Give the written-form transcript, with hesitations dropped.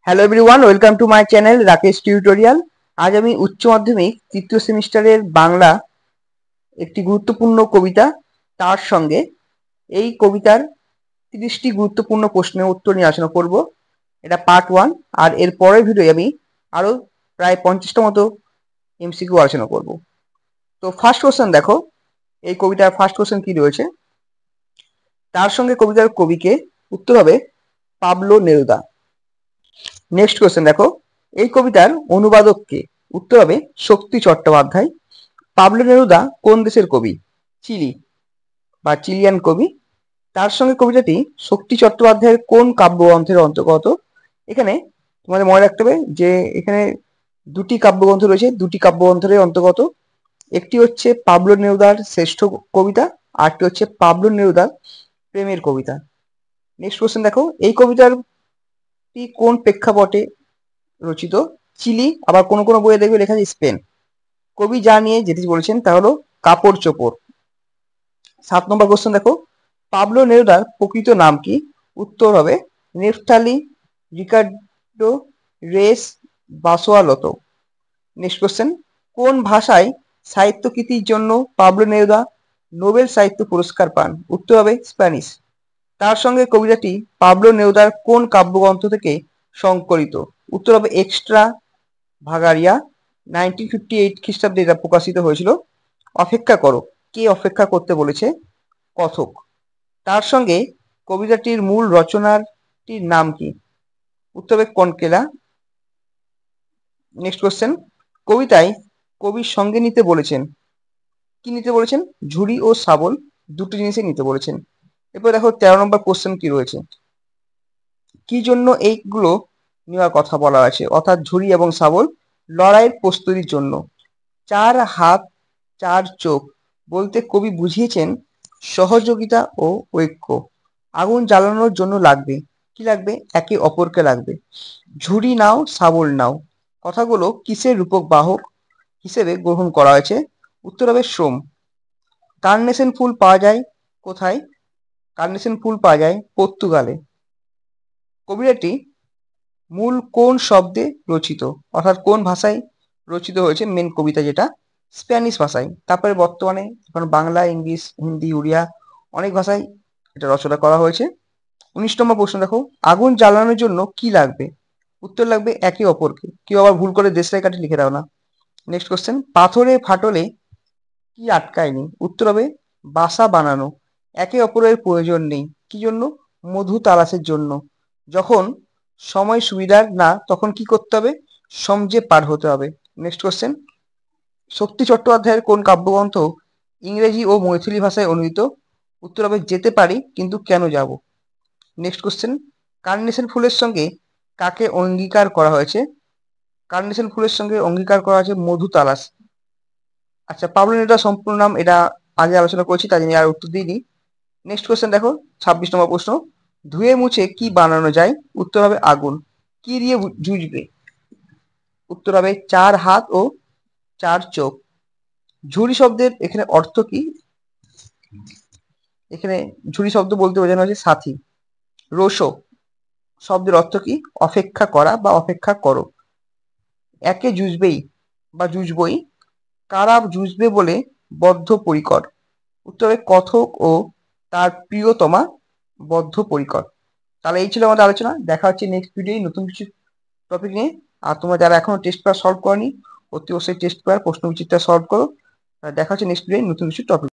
Hello everyone, welcome to my channel Rakesh tutorial. আজ আমি উচ্চ মাধ্যমিক তৃতীয় সেমিস্টারের বাংলা একটি গুরুত্বপূর্ণ কবিতা, তার সঙ্গে এই কবিতার 30টি গুরুত্বপূর্ণ প্রশ্নের উত্তর নিয়ে আলোচনা করব। এটা পার্ট 1। আর এর পরের ভিডিও আমি আরো প্রায় 50টা মতো এমসিকিউ আলোচনা করব। তো ফার্স্ট কোশ্চেন দেখো, এই কবিতার ফার্স্ট কোশ্চেন কি রয়েছে। তার সঙ্গে কবিতার কবিকে, উত্তর হবে পাবলো নেরুদা। নেক্সট কোশ্চেন দেখো, এই কবিতার অনুবাদক কে? উত্তর হবে শক্তি চট্টোপাধ্যায়। পাবলো নেরুদা কোন দেশের কবি? চিলি বা চিলিয়ান কবি। তার সঙ্গে কবিতাটি শক্তি চট্টোপাধ্যায়ের কোন কাব্যগ্রন্থের অন্তর্গত? এখানে তোমাদের মনে রাখতে হবে যে এখানে দুটি কাব্যগ্রন্থ রয়েছে, দুটি কাব্যগ্রন্থের অন্তর্গত। একটি হচ্ছে পাবলো নেরুদার শ্রেষ্ঠ কবিতা, আরটি হচ্ছে পাবলো নেরুদার প্রেমের কবিতা। নেক্সট কোশ্চেন দেখো, এই কবিতাটি কোন প্রেক্ষাপটে রচিত? চিলি, আবার কোনো কোনো বইয়ে দেখবে লেখা আছে স্পেন। কবি যা নিয়ে যেটি বলেছেন তা হলো কাপড় চোপড়। 7 নম্বর কোশ্চেন দেখো, পাবলো নেরুদার প্রকৃত নাম কি? উত্তর হবে Neftali Ricardo Reyes Basoalto. Next question, কোন ভাষায় সাহিত্যকৃতির জন্য পাবলো নেরুদা নোবেল সাহিত্য পুরস্কার পান? উত্তর হবে স্প্যানিশ। তার সঙ্গে কবিতাটি পাবলো নেরুদার কোন কাব্যগ্রন্থ থেকে সংকলিত? উত্তর হবে এক্সট্রা ভাগারিয়া। 1958 খ্রিস্টাব্দে এটা প্রকাশিত হয়েছিল। অপেক্ষা করো, কে অপেক্ষা করতে বলেছে? কথক। তার সঙ্গে কবিতাটির মূল রচনাটির নাম কি? উত্তর হবে কনকেলা। নেক্সট কোশ্চেন, কবিতায় কবির সঙ্গে নিতে বলেছেন, কি নিতে বলেছেন? ঝুড়ি ও শাবল, দুটো জিনিসই নিতে বলেছেন। এরপর দেখো 13 নম্বর কোশ্চেন কি রয়েছে। কি জন্য এইগুলো নেওয়ার কথা বলা আছে? অর্থাৎ ঝুড়ি এবং শাবল লড়াইয়ের প্রস্তুতির জন্য। 4 হাত 4 চোখ বলতে কবি বুঝিয়েছেন সহযোগিতা ও ঐক্য। আগুন জ্বালানোর জন্য লাগবে, কি লাগবে? একে অপরকে লাগবে। ঝুড়ি নাও শাবল নাও, কথাগুলো কিসের রূপক বাহক হিসেবে গ্রহণ করা হয়েছে? উত্তর হবে শ্রম। কার্নেশন ফুল পাওয়া যায় কোথায়? কার্নেশন ফুল পাওয়া যায় পর্তুগালে। কবিতাটি মূল কোন শব্দে রচিত? অর্থাৎ কোন ভাষায় রচিত হয়েছে? মেন কবিতা যেটা স্প্যানিশ ভাষায়। তারপরে বর্তমানে এখন বাংলা, ইংলিশ, হিন্দি, উড়িয়া অনেক ভাষায় এটা রচনা করা হয়েছে। 19 নম্বর প্রশ্ন দেখো, আগুন জ্বালানোর জন্য কি লাগবে? উত্তর লাগবে একে অপরকে। কেউ আবার ভুল করে দেশলাই কাঠি লিখে দাও না। নেক্সট কোশ্চেন, পাথরে ফাটলে কি আটকায়নি? উত্তর হবে বাসা বানানো। একে অপরের প্রয়োজন নেই, কি জন্য? মধু তালাশের জন্য। যখন সময় সুবিধার না, তখন কি করতে হবে? সমঝে পার হতে হবে। নেক্সট কোশ্চেন, শক্তি চট্টোপাধ্যায়ের কোন কাব্যগ্রন্থ ইংরেজি ও মৈথিলি ভাষায় অনুদিত? উত্তর হবে যেতে পারি কিন্তু কেন যাব। নেক্সট কোশ্চেন, কার্নেশন ফুলের সঙ্গে কাকে অঙ্গীকার করা হয়েছে? কার্নেশন ফুলের সঙ্গে অঙ্গীকার করা হয়েছে মধু তালাশ। আচ্ছা, পাবলো নেরুদার সম্পূর্ণ নাম এটা আগে আলোচনা করেছি, তাই জন্য আর উত্তর দিইনি। নেক্সট কোশ্চেন দেখো, 26 নম্বর প্রশ্ন, ধুয়ে মুছে কি বানানো যায়? উত্তর হবে আগুন। কি দিয়ে জুজবে? উত্তর হবে 4 হাত ও 4 চোখ। ঝুড়ি শব্দের এখানে অর্থ কি? এখানে ঝুড়ি শব্দ বলতে বোঝানো হয়েছে সাথী। রোশো শব্দের অর্থ কি? অপেক্ষা করা বা অপেক্ষা করো। একে জুজবেই বা জুজবই, কারা জুজবে বলে বদ্ধপরিকর? উত্তর হবে কথক ও তার প্রিয়তমা বদ্ধপরিকর। তাহলে এই ছিল আমাদের আলোচনা। দেখা হচ্ছে নেক্সট ভিডিও নতুন কিছু টপিক নিয়ে। আর তোমরা যারা এখনো টেস্ট পেপার সলভ করনি, অতি অবশ্যই টেস্ট পেপার প্রশ্ন বিচিত্রা সলভ করো। দেখা হচ্ছে নেক্সট ভিডিও নতুন কিছু টপিক।